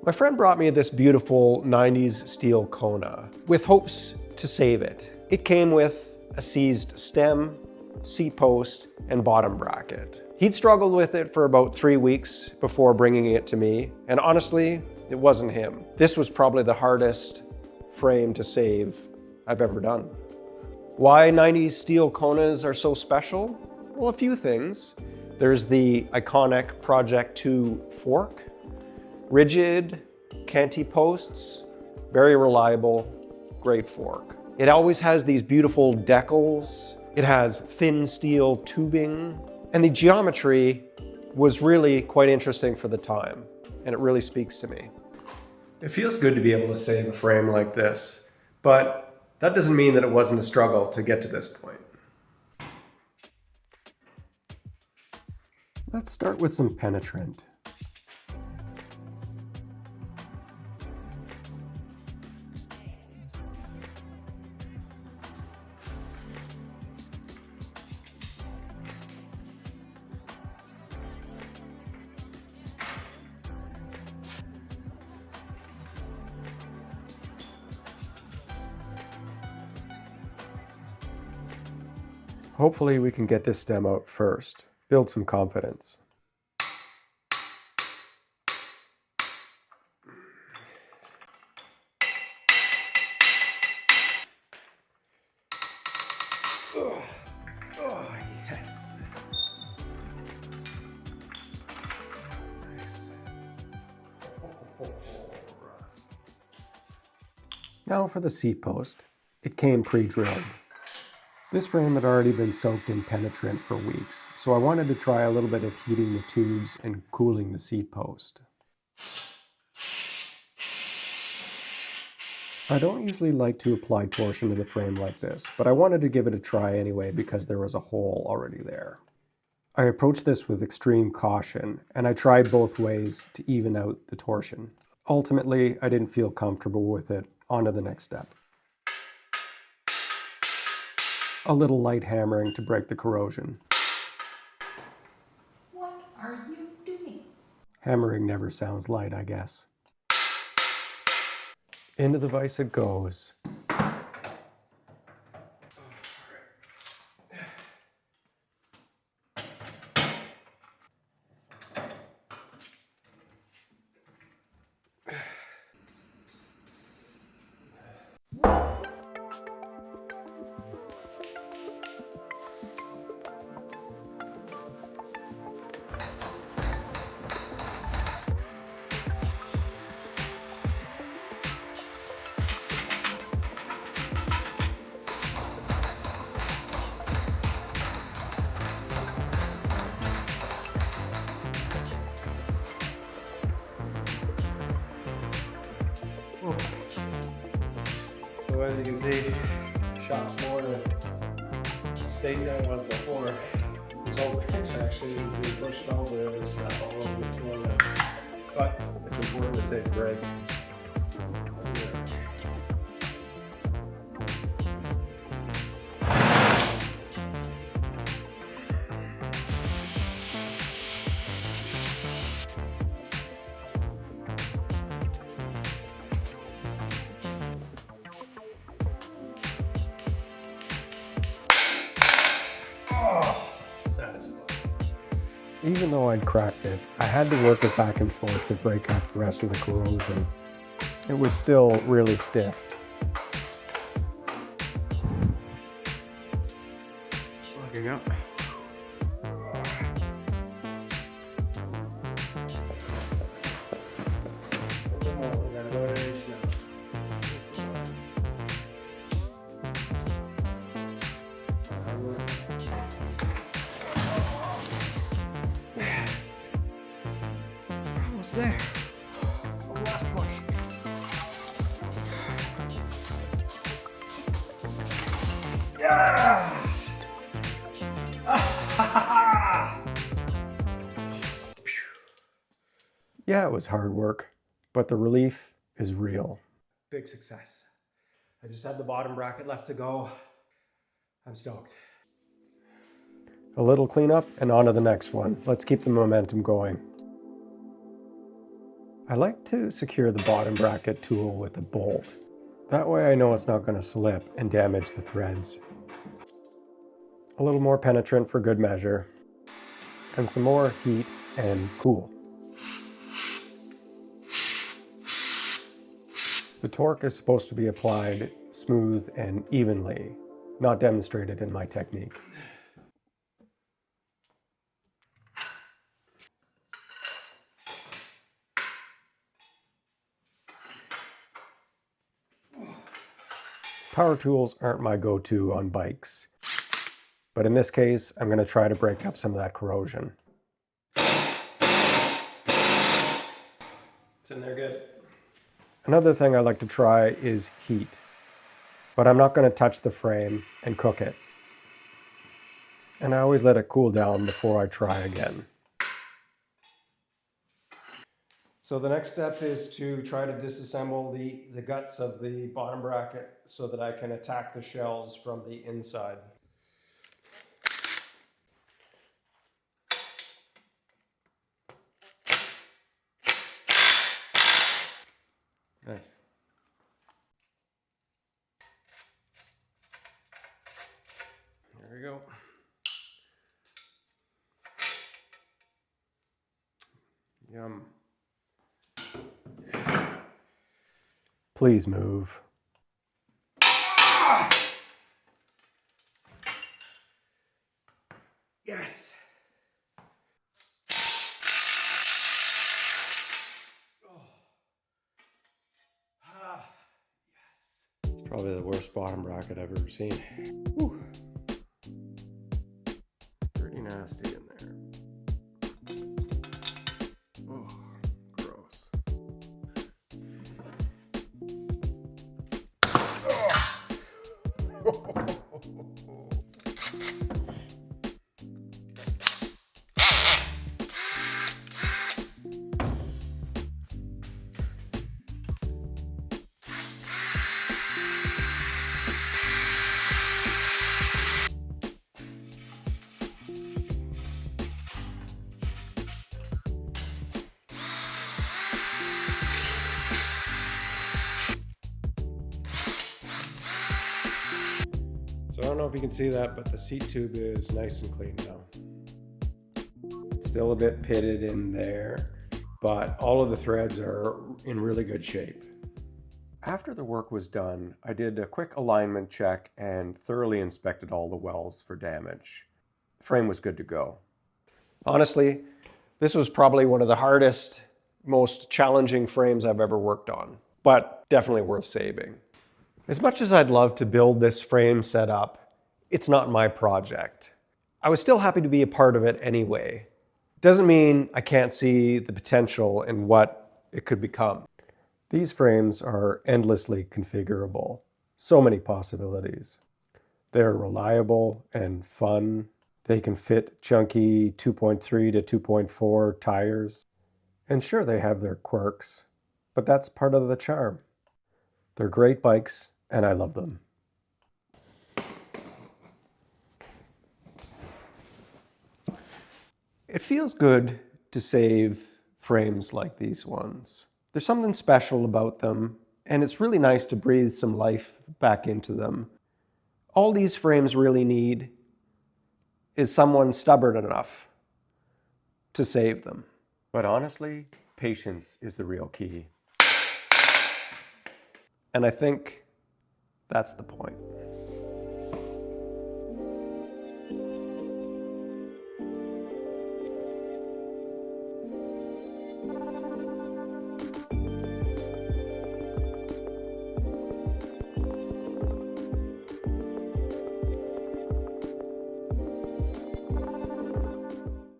My friend brought me this beautiful 90s steel Kona with hopes to save it. It came with a seized stem, seat post, and bottom bracket. He'd struggled with it for about 3 weeks before bringing it to me, and honestly, it wasn't him. This was probably the hardest frame to save I've ever done. Why 90s steel Konas are so special? Well, a few things. There's the iconic Project 2 fork, rigid, canty posts, very reliable, great fork. It always has these beautiful decals. It has thin steel tubing, and the geometry was really quite interesting for the time, and it really speaks to me. It feels good to be able to save a frame like this, but that doesn't mean that it wasn't a struggle to get to this point. Let's start with some penetrant. Hopefully we can get this stem out first, build some confidence. Oh, yes. Nice. Now for the seat post. It came pre-drilled. This frame had already been soaked in penetrant for weeks, so I wanted to try a little bit of heating the tubes and cooling the seat post. I don't usually like to apply torsion to the frame like this, but I wanted to give it a try anyway because there was a hole already there. I approached this with extreme caution, and I tried both ways to even out the torsion. Ultimately, I didn't feel comfortable with it. On to the next step. A little light hammering to break the corrosion. What are you doing? Hammering never sounds light, I guess. Into the vise it goes. So as you can see, the shop's more in a state than it was before. This whole bench actually is being pushed over, there's stuff all over the floor. But it's important to take a break. Even though I'd cracked it, I had to work it back and forth to break up the rest of the corrosion. It was still really stiff. Looking up. There. One last push. Yeah! Yeah, it was hard work, but the relief is real. Big success. I just had the bottom bracket left to go. I'm stoked. A little cleanup and on to the next one. Let's keep the momentum going. I like to secure the bottom bracket tool with a bolt. That way I know it's not going to slip and damage the threads. A little more penetrant for good measure, and some more heat and cool. The torque is supposed to be applied smooth and evenly, not demonstrated in my technique. Power tools aren't my go-to on bikes, but in this case, I'm going to try to break up some of that corrosion. It's in there good. Another thing I like to try is heat, but I'm not going to touch the frame and cook it. And I always let it cool down before I try again. So the next step is to try to disassemble the guts of the bottom bracket so that I can attack the shells from the inside. Nice. There we go. Yum. Please move. Yes. It's probably the worst bottom bracket I've ever seen. Whew. Pretty nasty in there. Oh, gross. So I don't know if you can see that, but the seat tube is nice and clean now. It's still a bit pitted in there, but all of the threads are in really good shape. After the work was done, I did a quick alignment check and thoroughly inspected all the welds for damage. The frame was good to go. Honestly, this was probably one of the hardest, most challenging frames I've ever worked on, but definitely worth saving. As much as I'd love to build this frame setup, it's not my project. I was still happy to be a part of it anyway. It doesn't mean I can't see the potential in what it could become. These frames are endlessly configurable. So many possibilities. They're reliable and fun. They can fit chunky 2.3 to 2.4 tires. And sure, they have their quirks, but that's part of the charm. They're great bikes, and I love them. It feels good to save frames like these ones. There's something special about them, and it's really nice to breathe some life back into them. All these frames really need is someone stubborn enough to save them. But honestly, patience is the real key. And I think that's the point.